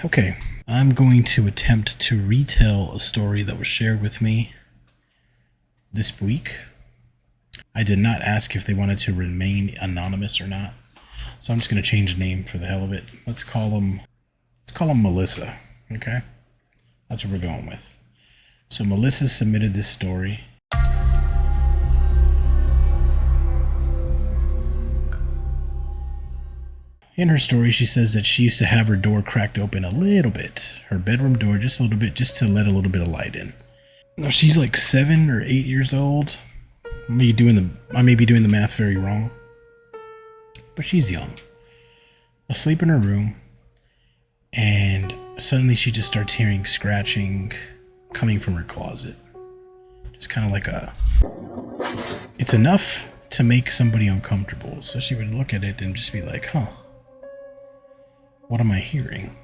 Okay, I'm going to attempt to retell a story that was shared with me this week. I did not ask if they wanted to remain anonymous or not, so I'm just going to change the name for the hell of it. Let's call him Melissa. Okay, that's what we're going with. So Melissa submitted this story. In her story, she says that she used to have her door cracked open a little bit, her bedroom door just a little bit, just to let a little bit of light in. Now she's like 7 or 8 years old. I may be doing the math very wrong, but she's young, asleep in her room, and suddenly she just starts hearing scratching coming from her closet. Just kind of like it's enough to make somebody uncomfortable. So she would look at it and just be like, huh, what am I hearing?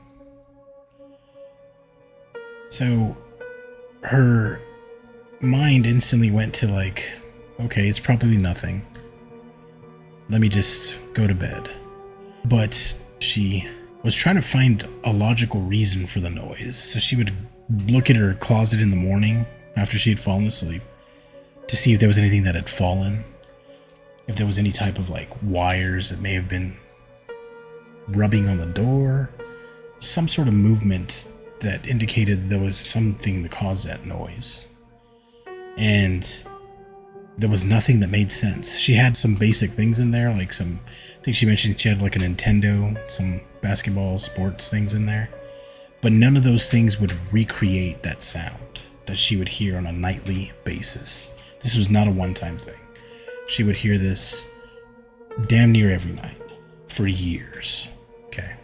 So her mind instantly went to like, okay, it's probably nothing. Let me just go to bed. But she was trying to find a logical reason for the noise. So she would look at her closet in the morning after she had fallen asleep to see if there was anything that had fallen, if there was any type of like wires that may have been rubbing on the door, some sort of movement that indicated there was something that caused that noise. And there was nothing that made sense. She had some basic things in there, like I think she mentioned she had like a Nintendo, some basketball sports things in there, but none of those things would recreate that sound that she would hear on a nightly basis. This was not a one-time thing. She would hear this damn near every night for years. Okay.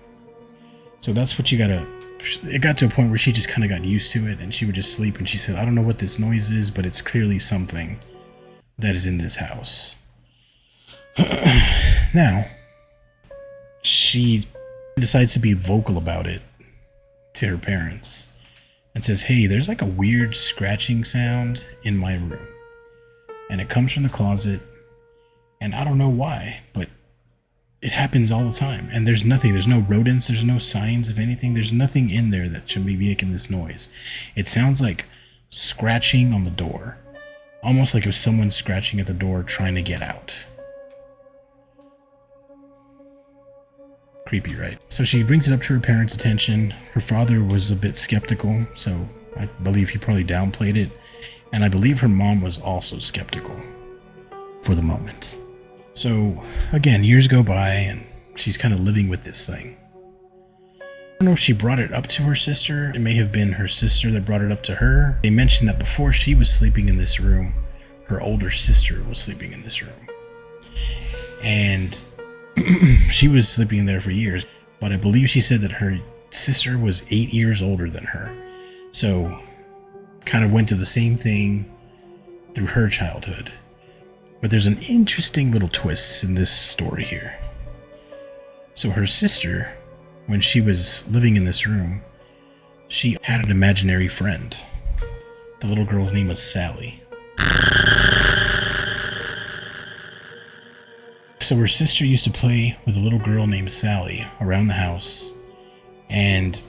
So that's what it got to a point where she just kind of got used to it, and she would just sleep, and she said, I don't know what this noise is, but it's clearly something that is in this house. Now, she decides to be vocal about it to her parents and says, hey, there's like a weird scratching sound in my room, and it comes from the closet, and I don't know why, but it happens all the time, and there's no rodents, there's no signs of anything, there's nothing in there that should be making this noise. It sounds like scratching on the door, almost like if someone's scratching at the door trying to get out. Creepy, right? So she brings it up to her parents' attention. Her father was a bit skeptical, so I believe he probably downplayed it, and I believe her mom was also skeptical for the moment. So again, years go by and she's kind of living with this thing. I don't know if she brought it up to her sister. It may have been her sister that brought it up to her. They mentioned that before she was sleeping in this room, her older sister was sleeping in this room. And she was sleeping in there for years, but I believe she said that her sister was 8 years older than her. So kind of went through the same thing through her childhood. But there's an interesting little twist in this story here. So her sister, when she was living in this room, she had an imaginary friend. The little girl's name was Sally. So her sister used to play with a little girl named Sally around the house, and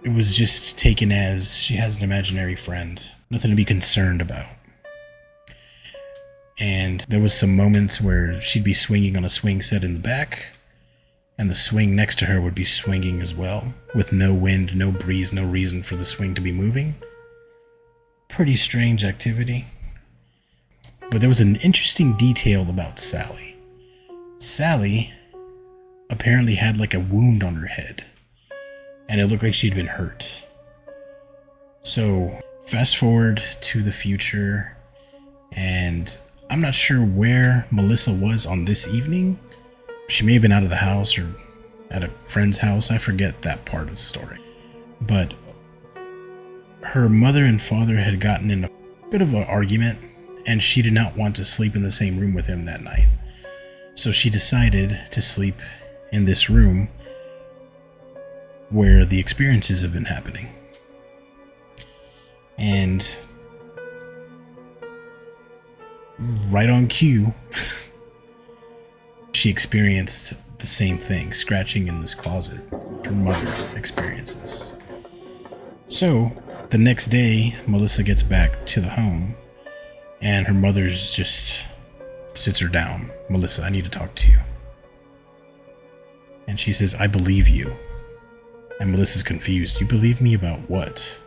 it was just taken as she has an imaginary friend, nothing to be concerned about. And there was some moments where she'd be swinging on a swing set in the back, and the swing next to her would be swinging as well, with no wind, no breeze, no reason for the swing to be moving. Pretty strange activity. But there was an interesting detail about Sally. Sally apparently had like a wound on her head, and it looked like she'd been hurt. So fast forward to the future, and I'm not sure where Melissa was on this evening. She may have been out of the house or at a friend's house. I forget that part of the story. But her mother and father had gotten in a bit of an argument, and she did not want to sleep in the same room with him that night. So she decided to sleep in this room where the experiences have been happening. And right on cue, she experienced the same thing, scratching in this closet. Her mother experiences. So, the next day, Melissa gets back to the home, and her mother's just sits her down. Melissa, I need to talk to you. And she says, I believe you. And Melissa's confused. You believe me about what?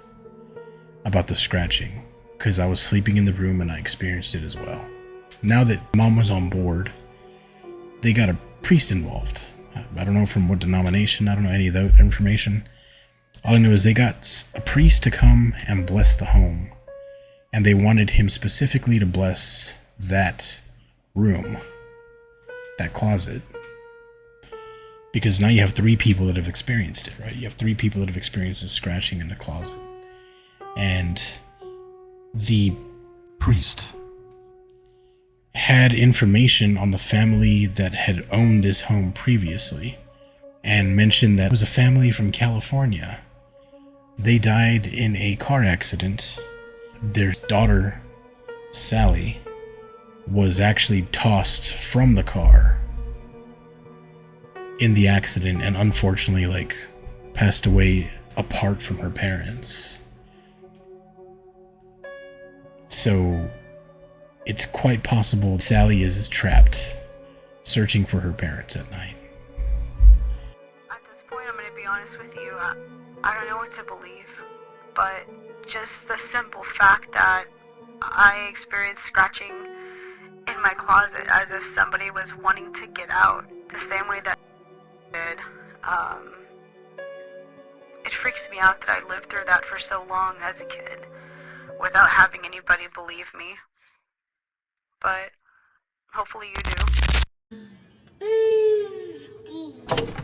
About the scratching. Because I was sleeping in the room and I experienced it as well. Now that Mom was on board, they got a priest involved. I don't know from what denomination. I don't know any of that information. All I know is they got a priest to come and bless the home. And they wanted him specifically to bless that room, that closet. Because now you have 3 people that have experienced it, right? You have 3 people that have experienced the scratching in the closet. And the priest had information on the family that had owned this home previously and mentioned that it was a family from California. They died in a car accident. Their daughter, Sally, was actually tossed from the car in the accident and unfortunately passed away apart from her parents. So it's quite possible Sally is trapped searching for her parents at night. At this point, I'm going to be honest with you. I don't know what to believe, but just the simple fact that I experienced scratching in my closet as if somebody was wanting to get out the same way that did. It freaks me out that I lived through that for so long as a kid without having anybody believe me. But hopefully you do.